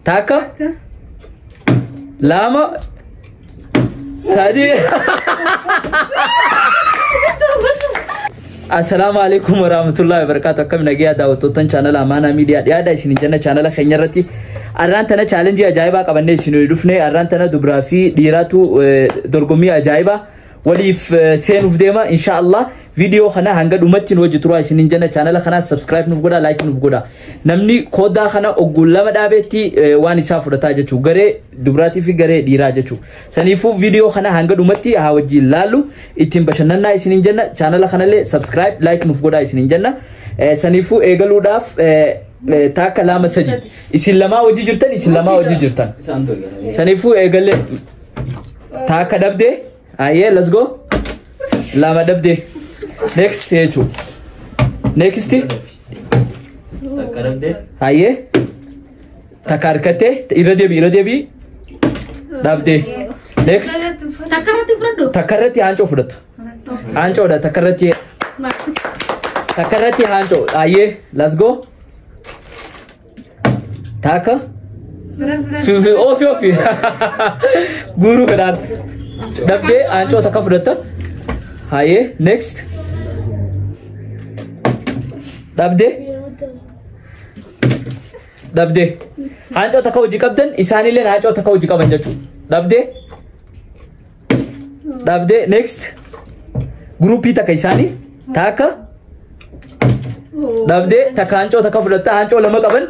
تاكا لاما سادي السلام عليكم ورحمة الله وبركاته. كم نجيا داوتوتن channel أمانة ميديا يا دا إسنين جنة channel خير رتي أرانتنا challenge أجايبا كابني إسنو يدفني أرانتنا دبرافي ديراتو درغمي أجايبا وليف سين وفديما إن شاء الله فيديو خنا هنگا دومتين وجه تروا إسنين جنة channel خنا سبسكرايب نفقودا لايك نفقودا نمني كودا خنا أقول ما دابتي واني سافر تاجة شو غري دبراتي في غري ديراجة شو سنيفو فيديو خنا هنگا دومتي هاوجي لالو إتيم بشننا إسنين جنة channel خنا لي سبسكرايب لايك نفقودا إسنين جنة سنيفو إيغلو داف تاكا لاما سجي إسن لما وجي جرتن إسن لما وجي جرتن سنيفو إيغل تاكا دبدي آيه let's go لاما دبدي next يجو next تاكا دبدي آيه تاكاركتي إرادي بي دبدي next تاكارتي هانچو فرد هانچو دا تاكارتي هانچو آيه let's go تاكا في guru kadar dabde ancho taka fudata haye next dabde ancho taka uji kabdan isani len ancho taka uji kaban jachu dabde next group taka isani taka dabde taka ancho taka fudata ancho lama kaban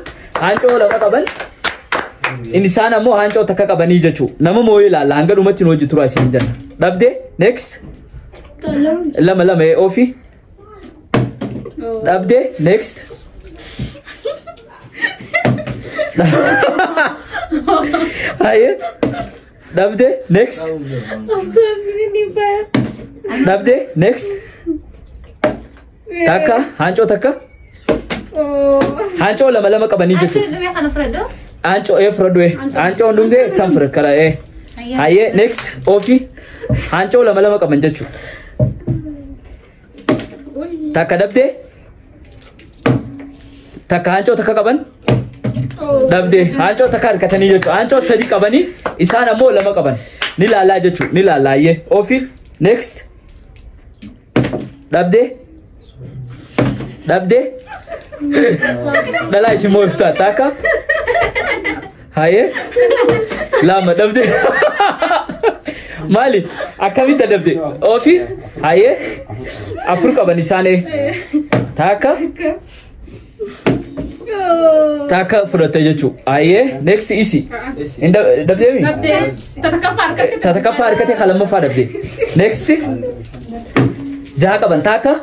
إنسان أمو هانجو تكاك بني جاتو نما موي لا لانغا دومتي نوجي تروا سين جن دبدي next لما أوفي دبدي next هاي دبدي next دبدي next تاكا هانجو تاكا هانجو لما كبني جاتو Ancho Frodway Ancho Dunde Sanford Kara Haye next Ofi Ancho lama kabanjachu Taka dabde Taka Ancho taka kaban dabde Ancho taka katani jachu Ancho sadi kabani isana mo lama kaban nilala jachu nilala ye Ofi next dabde dala isi mo ifta taka haye lama dabde mali akamita dabde ofi haye afrika banisane taka furata jechu haye next isi inda dabde mi tatakafar kate khalama fa dabde next jaha ban taka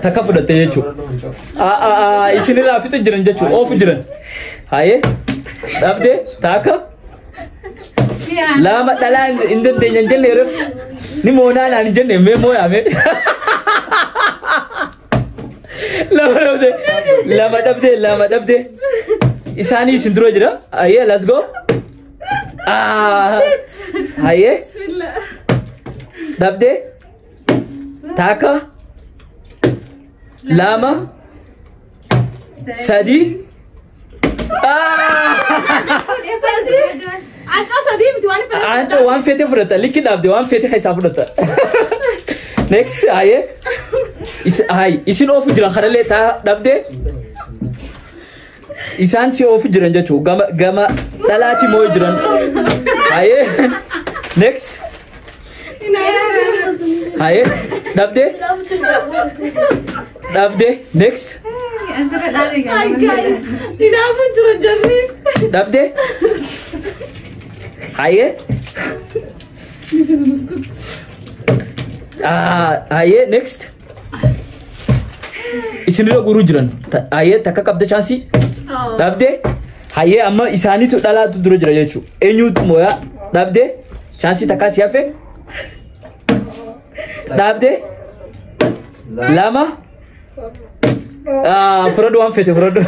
taka fudate jechu isini rafitu jiran jechu ofu jiran haye dabde taka lama dalan inda de nyanjel ref ni mona na njenne me moya me lama dabde isani sindro jira haye let's go haye bismillah dabde taka lama sadi ancho one fete furata liki dabde one fete khaisa furata next haye isin ofu jiran kharale ta dabde isan si ofu jiran jachu gama dalati moy jiran haye next haye dabde next dabde haye haye next isinira guru jiran haye taka kabda chansi dabde haye amma isani tu dala tu duro jira jechu enyu moya dabde chansi taka siafe dabde lama Frodo one fete Frodo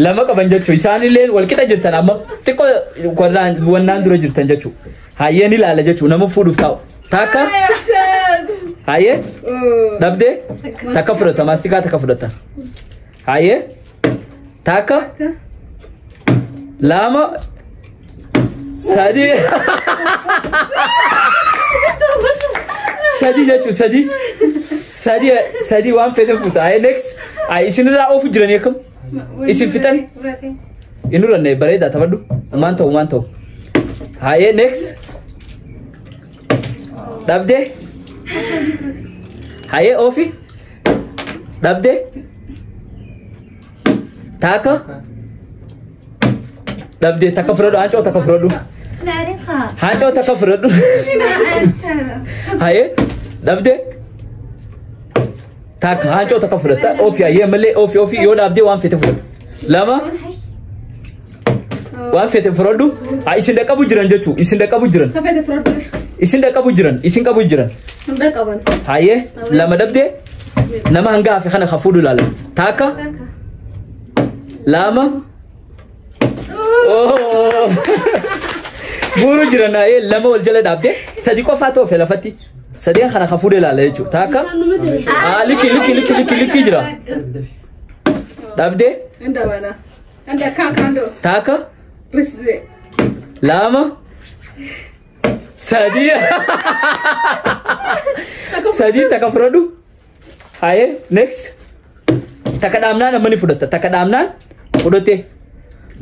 lama kabanjachu isani len walkita jirtan amma tiko kwadan wannan duro jirtan jachu haye ni lala jachu namu fudu ftaw taka haye dabde taka furata mastika taka furata haye taka lama sadi sadi jechu sadi waan fete futa ay next ay isinira ofu jirani kam isin fitan inura ne bareda tabaddu manto haye next dabde haye ofi dabde taka dabde taka frodo hancho taka frodo haye dabde taka hancho taka frodo ofi haye male ofi yo dabde wan fete frodo lama wan fete frodo ay isin da qabu jiran jechu isin da qabu jiran isin da qabu jiran isin qabu jiran haye lama dabde nama hanga fi khana khafudu lala taka lama oh buru jiran ay lama wal jala dabde sadi ko fato fe lafati sadi khana khafudu lala yechu taka liki jira dabde anda kakando taka riswe lama sadi taka frodu haye next taka damnan mani fudata taka damnan fudote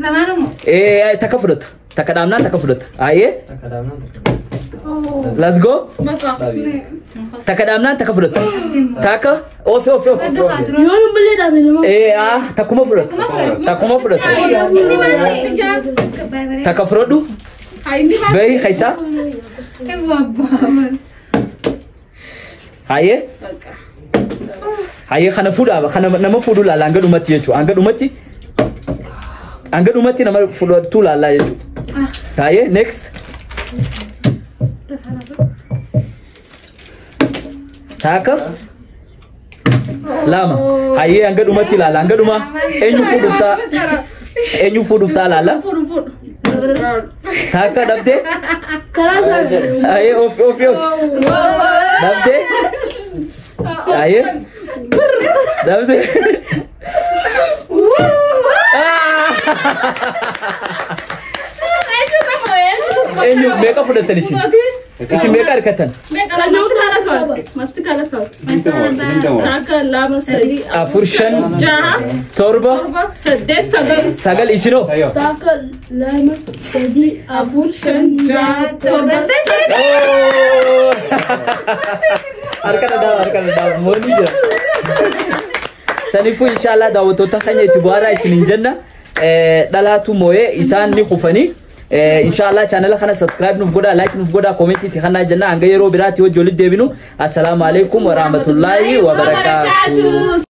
namanu taka fudata taka damnan taka fudata haye let's go taka damnan taka fudata taka ofi takuma fudata taka frodu bay khaisa haye khana fuda khana nama fudu la anga dumati yechu anga dumati nama fudu tu la yechu haye next taka lama haye anga dumati la anga duma enyu fudu ta la taka dabde haye ofi dabde haye dabde enyu meka fudatan isi meka arkatan afurshan torba sagal isino arkana da moni ja sanifu inshallah dawatotan khanya itibara isinin janna dalatu moye isan ni khufani inshallah channel khana subscribe nuf goda like nuf goda comment ti khana janna anga yero birati wo jolid debinu assalamu alaikum wa rahmatullahi wa barakatuh